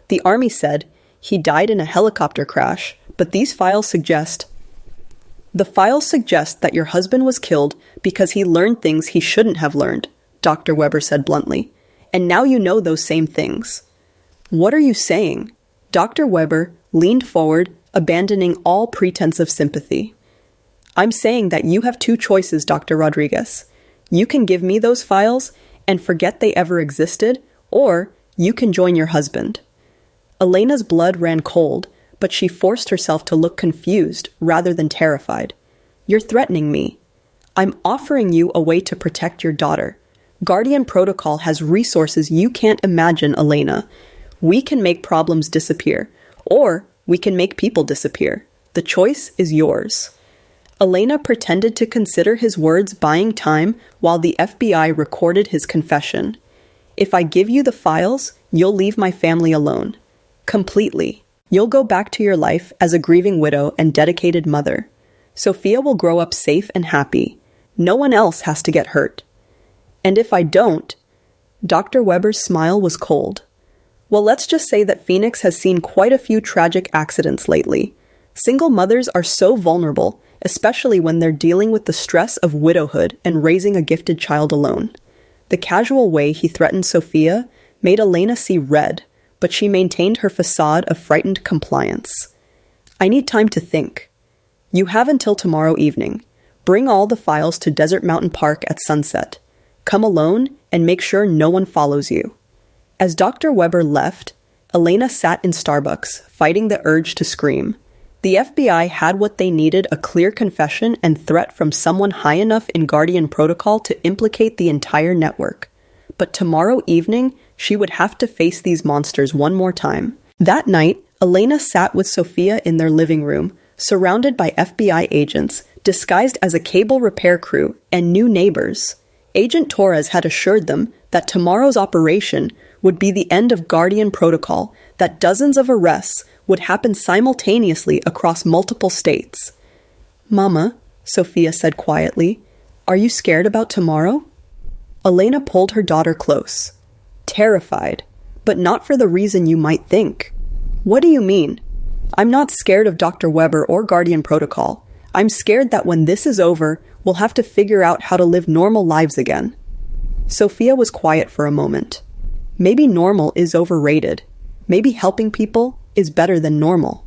The army said he died in a helicopter crash, but these files suggest... The files suggest that your husband was killed because he learned things he shouldn't have learned, Dr. Weber said bluntly. And now you know those same things. What are you saying? Dr. Weber leaned forward, abandoning all pretense of sympathy. I'm saying that you have two choices, Dr. Rodriguez. You can give me those files and forget they ever existed, or you can join your husband. Elena's blood ran cold, but she forced herself to look confused rather than terrified. You're threatening me. I'm offering you a way to protect your daughter. Guardian Protocol has resources you can't imagine, Elena. We can make problems disappear, or we can make people disappear. The choice is yours. Elena pretended to consider his words buying time while the FBI recorded his confession. If I give you the files, you'll leave my family alone. Completely. You'll go back to your life as a grieving widow and dedicated mother. Sophia will grow up safe and happy. No one else has to get hurt. And if I don't... Dr. Weber's smile was cold. Well, let's just say that Phoenix has seen quite a few tragic accidents lately. Single mothers are so vulnerable, especially when they're dealing with the stress of widowhood and raising a gifted child alone. The casual way he threatened Sophia made Elena see red, but she maintained her facade of frightened compliance. I need time to think. You have until tomorrow evening. Bring all the files to Desert Mountain Park at sunset. Come alone and make sure no one follows you. As Dr. Weber left, Elena sat in Starbucks, fighting the urge to scream. The FBI had what they needed: a clear confession and threat from someone high enough in Guardian protocol to implicate the entire network. But tomorrow evening, she would have to face these monsters one more time. That night, Elena sat with Sophia in their living room, surrounded by FBI agents, disguised as a cable repair crew, and new neighbors. Agent Torres had assured them that tomorrow's operation would be the end of Guardian protocol, that dozens of arrests would happen simultaneously across multiple states. "Mama," Sophia said quietly, "are you scared about tomorrow?" Elena pulled her daughter close. Terrified, but not for the reason you might think. "What do you mean?" "I'm not scared of Dr. Weber or Guardian protocol. I'm scared that when this is over, we'll have to figure out how to live normal lives again." Sophia was quiet for a moment. Maybe normal is overrated. Maybe helping people is better than normal.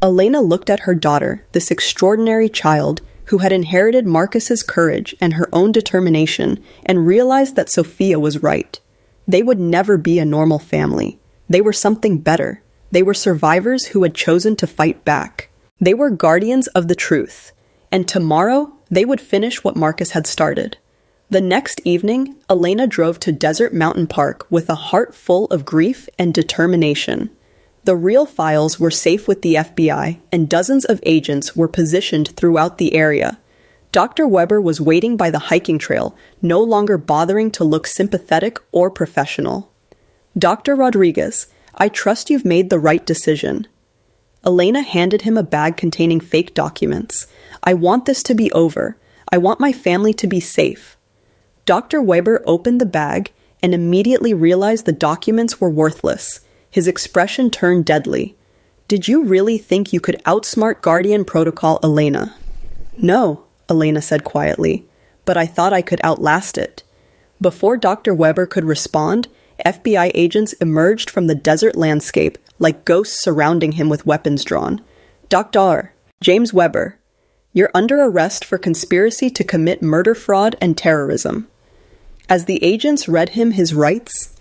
Elena looked at her daughter, this extraordinary child who had inherited Marcus's courage and her own determination, and realized that Sophia was right. They would never be a normal family. They were something better. They were survivors who had chosen to fight back. They were guardians of the truth. And tomorrow, they would finish what Marcus had started. The next evening, Elena drove to Desert Mountain Park with a heart full of grief and determination. The real files were safe with the FBI, and dozens of agents were positioned throughout the area. Dr. Weber was waiting by the hiking trail, no longer bothering to look sympathetic or professional. "Dr. Rodriguez, I trust you've made the right decision." Elena handed him a bag containing fake documents. "I want this to be over. I want my family to be safe." Dr. Weber opened the bag and immediately realized the documents were worthless. His expression turned deadly. "Did you really think you could outsmart Guardian protocol, Elena?" "No," Elena said quietly, "but I thought I could outlast it." Before Dr. Weber could respond, FBI agents emerged from the desert landscape like ghosts surrounding him with weapons drawn. "Dr. James Weber, you're under arrest for conspiracy to commit murder, fraud, and terrorism." As the agents read him his rights,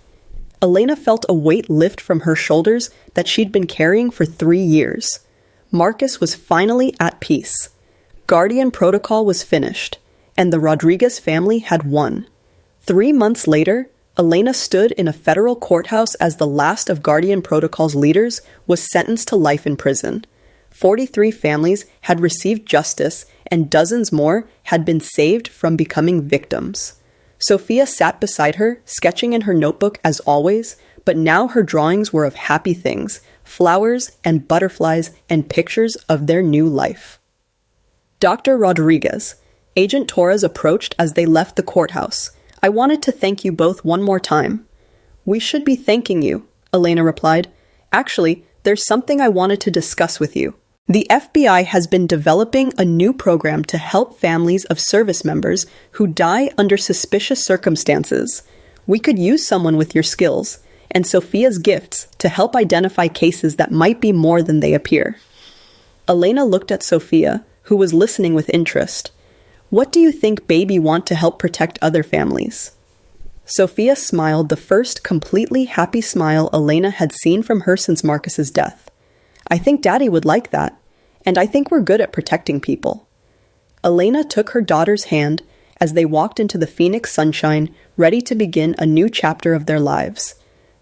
Elena felt a weight lift from her shoulders that she'd been carrying for 3 years. Marcus was finally at peace. Guardian protocol was finished, and the Rodriguez family had won. 3 months later, Elena stood in a federal courthouse as the last of Guardian protocol's leaders was sentenced to life in prison. 43 families had received justice, and dozens more had been saved from becoming victims. Sophia sat beside her, sketching in her notebook as always, but now her drawings were of happy things, flowers and butterflies and pictures of their new life. "Dr. Rodriguez," Agent Torres approached as they left the courthouse. "I wanted to thank you both one more time." "We should be thanking you," Elena replied. "Actually, there's something I wanted to discuss with you. The FBI has been developing a new program to help families of service members who die under suspicious circumstances. We could use someone with your skills and Sophia's gifts to help identify cases that might be more than they appear." Elena looked at Sophia, who was listening with interest. "What do you think Baby want to help protect other families?" Sophia smiled, the first completely happy smile Elena had seen from her since Marcus's death. "I think Daddy would like that, and I think we're good at protecting people." Elena took her daughter's hand as they walked into the Phoenix sunshine, ready to begin a new chapter of their lives.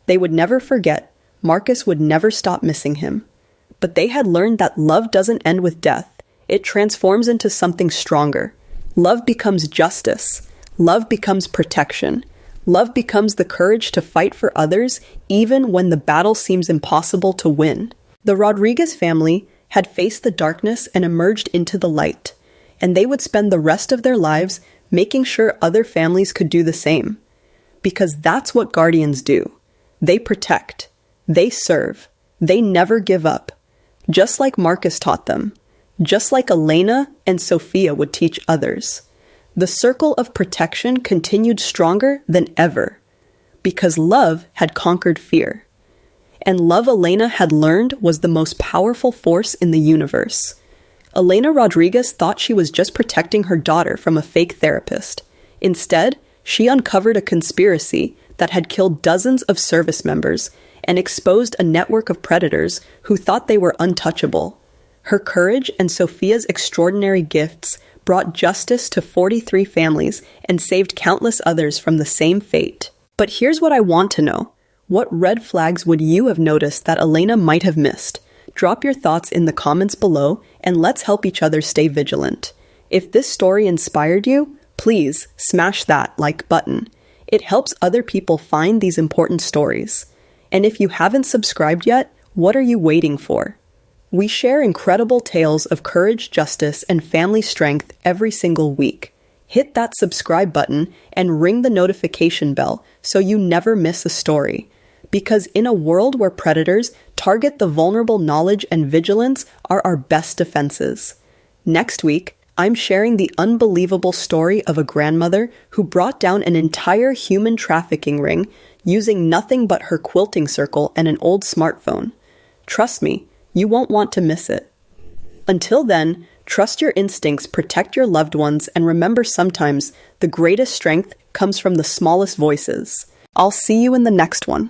They would never forget. Marcus would never stop missing him. But they had learned that love doesn't end with death. It transforms into something stronger. Love becomes justice. Love becomes protection. Love becomes the courage to fight for others, even when the battle seems impossible to win. The Rodriguez family had faced the darkness and emerged into the light, and they would spend the rest of their lives making sure other families could do the same. Because that's what guardians do. They protect. They serve. They never give up. just like Marcus taught them, just like Elena and Sophia would teach others. The circle of protection continued stronger than ever, because love had conquered fear. And love Elena had learned was the most powerful force in the universe. Elena Rodriguez thought she was just protecting her daughter from a fake therapist. Instead, she uncovered a conspiracy that had killed dozens of service members and exposed a network of predators who thought they were untouchable. Her courage and Sophia's extraordinary gifts brought justice to 43 families and saved countless others from the same fate. But here's what I want to know. What red flags would you have noticed that Elena might have missed? Drop your thoughts in the comments below, and let's help each other stay vigilant. If this story inspired you, please smash that like button. It helps other people find these important stories. And if you haven't subscribed yet, what are you waiting for? We share incredible tales of courage, justice, and family strength every single week. Hit that subscribe button and ring the notification bell so you never miss a story. Because in a world where predators target the vulnerable, knowledge and vigilance are our best defenses. Next week, I'm sharing the unbelievable story of a grandmother who brought down an entire human trafficking ring using nothing but her quilting circle and an old smartphone. Trust me, you won't want to miss it. Until then, trust your instincts, protect your loved ones, and remember sometimes the greatest strength comes from the smallest voices. I'll see you in the next one.